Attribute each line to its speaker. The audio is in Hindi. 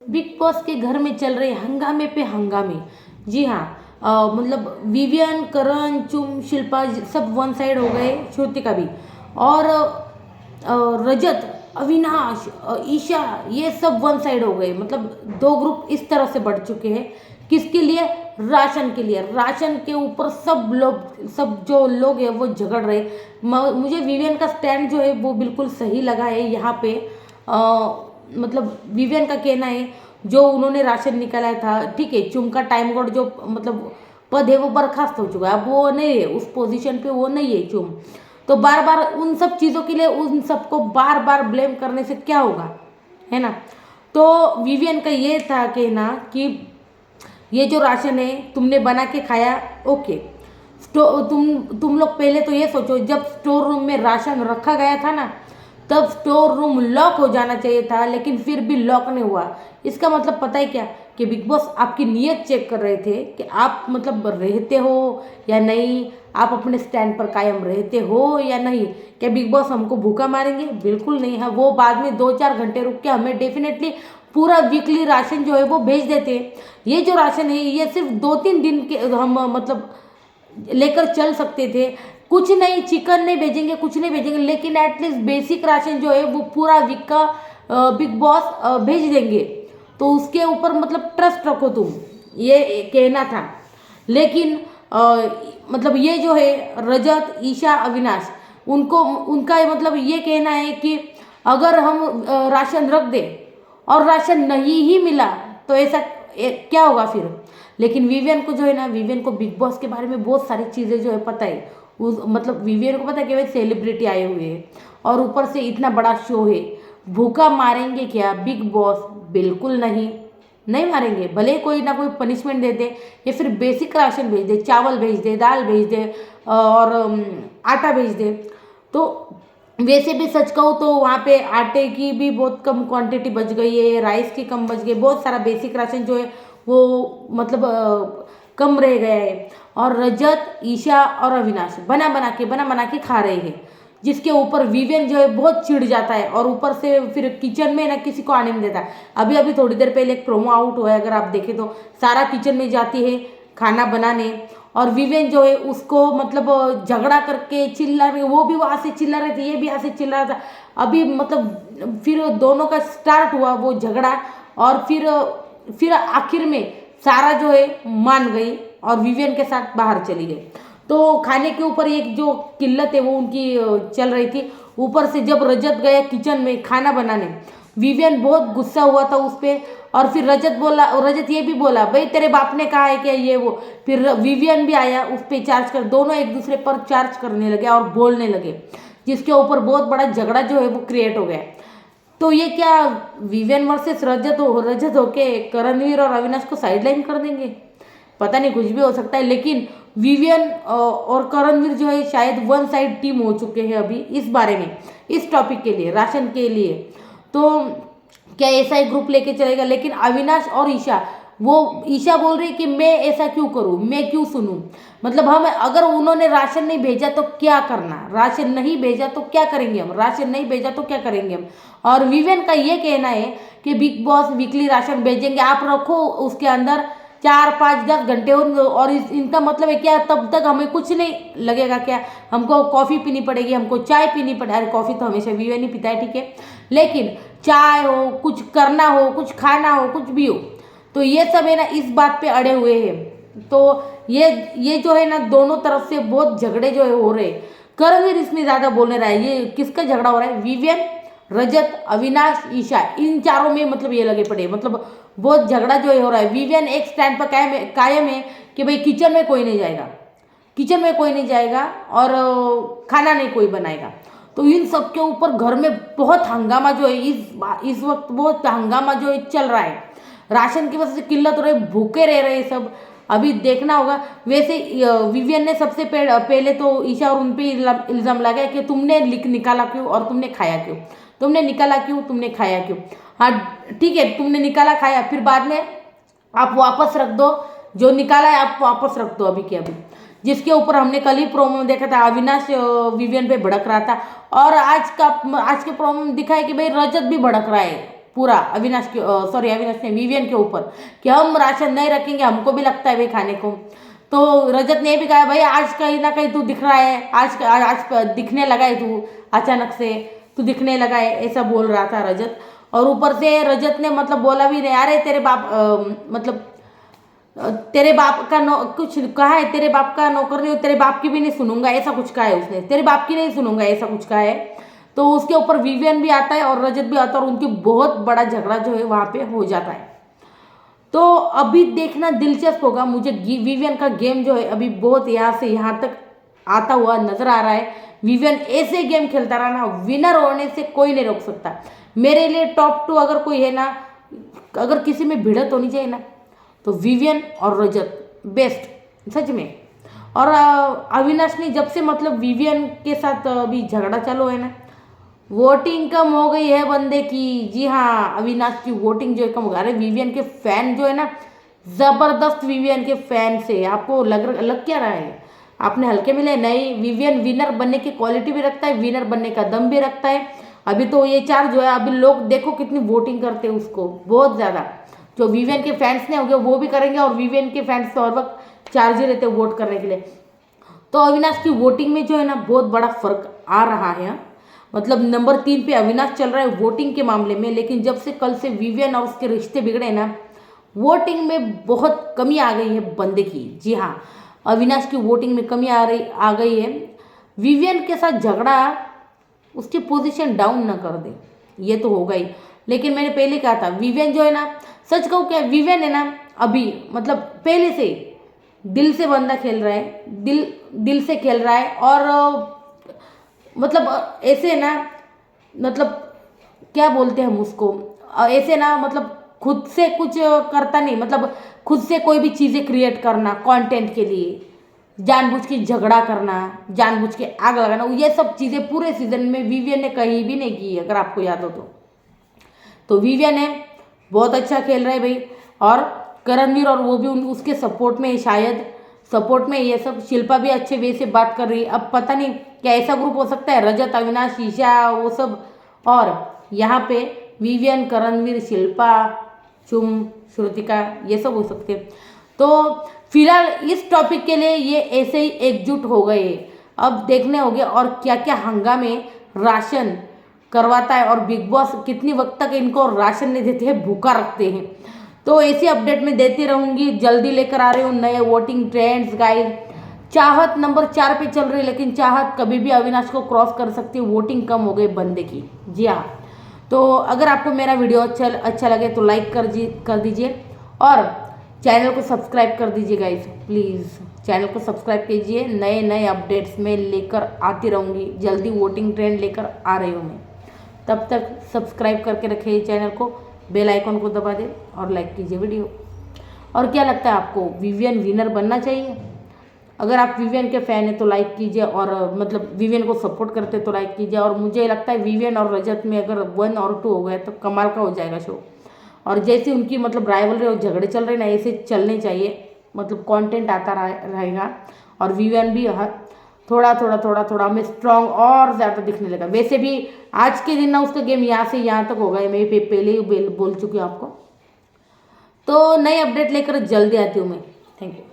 Speaker 1: बिग बॉस के घर में चल रहे हंगामे पे हंगामे। जी हाँ, मतलब विवियन, करण, चुम, शिल्पा सब वन साइड हो गए, श्रुतिका भी। और रजत, अविनाश, ईशा, ये सब वन साइड हो गए। मतलब दो ग्रुप इस तरह से बढ़ चुके हैं। किसके लिए? राशन के लिए। राशन के ऊपर सब जो लोग हैं वो झगड़ रहे। मुझे विवियन का स्टैंड जो है वो बिल्कुल सही लगा है यहाँ पे। मतलब विवियन का कहना है जो उन्होंने राशन निकाला था, ठीक है, चुम का टाइम गॉड जो मतलब पद है वो बर्खास्त हो चुका है, अब वो नहीं है उस पोजीशन पे, वो नहीं है चुम। तो बार बार उन सब चीज़ों के लिए उन सबको बार बार ब्लेम करने से क्या होगा, है ना। तो विवियन का ये था कहना कि ये जो राशन है तुमने बना के खाया, ओके। तुम लोग पहले तो ये सोचो, जब स्टोर रूम में राशन रखा गया था ना, तब स्टोर रूम लॉक हो जाना चाहिए था, लेकिन फिर भी लॉक नहीं हुआ। इसका मतलब पता है क्या, कि बिग बॉस आपकी नीयत चेक कर रहे थे कि आप मतलब रहते हो या नहीं, आप अपने स्टैंड पर कायम रहते हो या नहीं। क्या बिग बॉस हमको भूखा मारेंगे? बिल्कुल नहीं है। वो बाद में 2-4 घंटे रुक के हमें डेफिनेटली पूरा वीकली राशन जो है वो भेज देते हैं। ये जो राशन है ये सिर्फ 2-3 दिन के हम मतलब लेकर चल सकते थे। कुछ नहीं, चिकन नहीं भेजेंगे, कुछ नहीं भेजेंगे, लेकिन एटलीस्ट बेसिक राशन जो है वो पूरा वीक का बिग बॉस भेज देंगे। तो उसके ऊपर मतलब ट्रस्ट रखो तुम, ये कहना था। लेकिन मतलब ये जो है रजत, ईशा, अविनाश, उनको उनका मतलब ये कहना है कि अगर हम राशन रख दें और राशन नहीं ही मिला तो ऐसा क्या होगा फिर। लेकिन विवियन को जो है ना, विवियन को बिग बॉस के बारे में बहुत सारी चीज़ें जो है पता है। मतलब विवियन को पता है कि भाई सेलिब्रिटी आए हुए हैं और ऊपर से इतना बड़ा शो है, भूखा मारेंगे क्या बिग बॉस? बिल्कुल नहीं, नहीं मारेंगे। भले कोई ना कोई पनिशमेंट दे दे या फिर बेसिक राशन भेज दे, चावल भेज दे, दाल भेज दे और आटा भेज दे। तो वैसे भी सच कहूँ तो वहाँ पे आटे की भी बहुत कम क्वांटिटी बच गई है, राइस की कम बच गई, बहुत सारा बेसिक राशन जो है वो मतलब कम रह गया है। और रजत, ईशा और अविनाश बना बना के खा रहे हैं, जिसके ऊपर विवियन जो है बहुत चिढ़ जाता है और ऊपर से फिर किचन में ना किसी को आने नहीं देता। अभी अभी थोड़ी देर पहले एक प्रोमो आउट हुआ है, अगर आप देखें तो सारा किचन में जाती है खाना बनाने, और विवियन जो है उसको मतलब झगड़ा करके चिल्ला रही, वो भी वहाँ से चिल्ला रहे थे, ये भी यहाँ से चिल्ला रहा था। अभी मतलब फिर दोनों का स्टार्ट हुआ वो झगड़ा, और फिर आखिर में सारा जो है मान गई और विवियन के साथ बाहर चली गई। तो खाने के ऊपर एक जो किल्लत है वो उनकी चल रही थी। ऊपर से जब रजत गया किचन में खाना बनाने, विवियन बहुत गुस्सा हुआ था उस पर। और फिर रजत ये भी बोला, भाई तेरे बाप ने कहा है क्या ये वो। फिर विवियन भी आया उस पर चार्ज कर, दोनों एक दूसरे पर चार्ज करने लगे और बोलने लगे, जिसके ऊपर बहुत बड़ा झगड़ा जो है वो क्रिएट हो गया। तो ये क्या विवियन वर्सेस रजत होके करणवीर और अविनाश को साइडलाइन कर देंगे? पता नहीं, कुछ भी हो सकता है। लेकिन विवियन और करणवीर जो है शायद वन साइड टीम हो चुके हैं अभी इस बारे में, इस टॉपिक के लिए, राशन के लिए। तो क्या ऐसा ही ग्रुप लेके चलेगा? लेकिन अविनाश और ईशा, वो ईशा बोल रही है कि मैं ऐसा क्यों करूं, मैं क्यों सुनूं। मतलब हम, अगर उन्होंने राशन नहीं भेजा तो क्या करना, राशन नहीं भेजा तो क्या करेंगे हम, राशन नहीं भेजा तो क्या करेंगे हम। और विवियन का ये कहना है कि बिग बॉस वीकली राशन भेजेंगे, आप रखो उसके अंदर 4-5-10 घंटे और इनका मतलब है क्या, तब तक हमें कुछ नहीं लगेगा क्या? हमको कॉफ़ी पीनी पड़ेगी, हमको चाय पीनी पड़ेगी। अरे कॉफ़ी तो हमेशा विवियन ही पीता है, ठीक है, लेकिन चाय हो, कुछ करना हो, कुछ खाना हो, कुछ भी हो, तो ये सब है ना इस बात पे अड़े हुए हैं। तो ये जो है ना दोनों तरफ से बहुत झगड़े जो है हो रहे हैं। करणवीर इसमें ज़्यादा बोलने रहा है। ये किसका झगड़ा हो रहा है? विवियन, रजत, अविनाश, ईशा, इन चारों में मतलब ये लगे पड़े, मतलब बहुत झगड़ा जो है हो रहा है। विवियन एक स्टैंड पर कायम है कि भाई किचन में कोई नहीं जाएगा, किचन में कोई नहीं जाएगा और खाना नहीं कोई बनाएगा। तो इन सब के ऊपर घर में बहुत हंगामा जो है इस वक्त बहुत हंगामा जो है चल रहा है। राशन की वजह से किल्लत हो रही, भूखे रह रहे सब। अभी देखना होगा। वैसे विवियन ने सबसे पहले तो ईशा और उन पे इल्ज़ाम लगाया कि तुमने निकाला क्यों और तुमने खाया क्यों, तुमने निकाला क्यों, तुमने खाया क्यों। हाँ ठीक है, तुमने निकाला खाया, फिर बाद में आप वापस रख दो, जो निकाला है आप वापस रख दो अभी के अभी। जिसके ऊपर हमने कल ही प्रोमो में देखा था, अविनाश विवियन पे भड़क रहा था, और आज के प्रोमो में दिखा है कि भाई रजत भी भड़क रहा है पूरा अविनाश के अविनाश ने विवियन के ऊपर कि हम राशन नहीं रखेंगे, हमको भी लगता है भाई खाने को। तो रजत ने भी कहा भाई आज कहीं ना कहीं तू दिख रहा है, आज दिखने लगा है तू, अचानक से तू दिखने लगा है, ऐसा बोल रहा था रजत। और ऊपर से रजत ने मतलब बोला भी नहीं, अरे तेरे बाप मतलब तेरे बाप का कुछ कहा है, तेरे बाप का नौकर नहीं, तेरे बाप की भी नहीं सुनूंगा, ऐसा कुछ कहा है उसने, तेरे बाप की नहीं सुनूंगा ऐसा कुछ कहा है। तो उसके ऊपर विवियन भी आता है और रजत भी आता है और उनकी बहुत बड़ा झगड़ा जो है वहां पे हो जाता है। तो अभी देखना दिलचस्प होगा, मुझे विवियन का गेम जो है अभी बहुत यहाँ से यहाँ तक आता हुआ नजर आ रहा है। विवियन ऐसे गेम खेलता रहा ना, विनर होने से कोई नहीं रोक सकता। मेरे लिए टॉप 2 अगर कोई है ना, अगर किसी में भिड़त होनी चाहिए ना, तो विवियन और रजत बेस्ट सच में। और अविनाश ने जब से मतलब विवियन के साथ अभी झगड़ा चालू है ना, वोटिंग कम हो गई है बंदे की। जी हाँ, अविनाश की वोटिंग जो है कम हो गई। अरे विवियन के फैन जो है ना, जबरदस्त विवियन के फैन से आपको लग क्या रहा है, आपने हल्के मिले नहीं। विवियन विनर बनने की क्वालिटी भी रखता है, विनर बनने का दम भी रखता है। अभी तो ये 4 जो है, अभी लोग देखो कितनी वोटिंग करते हैं उसको, बहुत ज़्यादा। जो विवियन के फैंस ने हो गए वो भी करेंगे, और विवियन के फैंस तो हर वक्त चार्ज ही रहते हैं वोट करने के लिए। तो अविनाश की वोटिंग में जो है ना बहुत बड़ा फर्क आ रहा है। मतलब नंबर 3 पे अविनाश चल रहा है वोटिंग के मामले में, लेकिन जब से कल से विवियन और उसके रिश्ते बिगड़े ना, वोटिंग में बहुत कमी आ गई है बंदे की। जी हाँ, अविनाश की वोटिंग में कमी आ गई है। विवियन के साथ झगड़ा उसकी पोजीशन डाउन ना कर दे, ये तो होगा ही। लेकिन मैंने पहले कहा था विवियन जो है ना, सच कहूँ क्या, विवियन है ना अभी मतलब पहले से दिल से बंदा खेल रहा है, दिल से खेल रहा है। और मतलब ऐसे ना, मतलब क्या बोलते हैं हम उसको, ऐसे ना मतलब खुद से कुछ करता नहीं, मतलब खुद से कोई भी चीज़ें क्रिएट करना कंटेंट के लिए, जानबूझ के झगड़ा करना, जानबूझ के आग लगाना, ये सब चीज़ें पूरे सीजन में विवियन ने कहीं भी नहीं की, अगर आपको याद हो तो विवियन है बहुत अच्छा खेल रहे भाई। और करणवीर और वो भी उसके सपोर्ट में शायद सपोर्ट में, ये सब शिल्पा भी अच्छे वे से बात कर रही है। अब पता नहीं क्या ऐसा ग्रुप हो सकता है, रजत अविनाश ईशा वो सब, और यहाँ पे विवियन करणवीर शिल्पा चुम श्रुतिका, ये सब हो सकते हैं। तो फिलहाल इस टॉपिक के लिए ये ऐसे ही एकजुट हो गए। अब देखने होंगे और क्या क्या हंगामे राशन करवाता है, और बिग बॉस कितनी वक्त तक इनको राशन नहीं देते हैं, भूखा रखते हैं। तो ऐसी अपडेट मैं देती रहूँगी, जल्दी लेकर आ रही हूँ नए वोटिंग ट्रेंड्स गाइड। चाहत नंबर 4 पे चल रही है, लेकिन चाहत कभी भी अविनाश को क्रॉस कर सकती है, वोटिंग कम हो गई बंदे की। जी हाँ, तो अगर आपको मेरा वीडियो अच्छा लगे तो लाइक कर दीजिए और चैनल को सब्सक्राइब कर दीजिए गाइस, प्लीज़ चैनल को सब्सक्राइब कीजिए। नए नए अपडेट्स में लेकर आती रहूँगी, जल्दी वोटिंग ट्रेंड लेकर आ रही हूँ मैं। तब तक सब्सक्राइब करके रखिए चैनल को, बेल आइकन को दबा दें और लाइक कीजिए वीडियो। और क्या लगता है आपको, विवियन विनर बनना चाहिए? अगर आप विवियन के फ़ैन हैं तो लाइक कीजिए, और मतलब विवियन को सपोर्ट करते तो लाइक कीजिए। और मुझे लगता है विवियन और रजत में अगर 1 और 2 हो गए तो कमाल का हो जाएगा शो। और जैसे उनकी मतलब राइवलरी और झगड़े चल रहे ना, ऐसे चलने चाहिए, मतलब कंटेंट आता रहेगा। और विवियन भी थोड़ा हमें स्ट्रॉन्ग और ज़्यादा दिखने लगा। वैसे भी आज के दिन ना उसका गेम यहाँ से यहाँ तक होगा, मैं पहले ही बोल चुकी हूँ आपको। तो नई अपडेट लेकर जल्दी आती हूँ मैं। Thank you.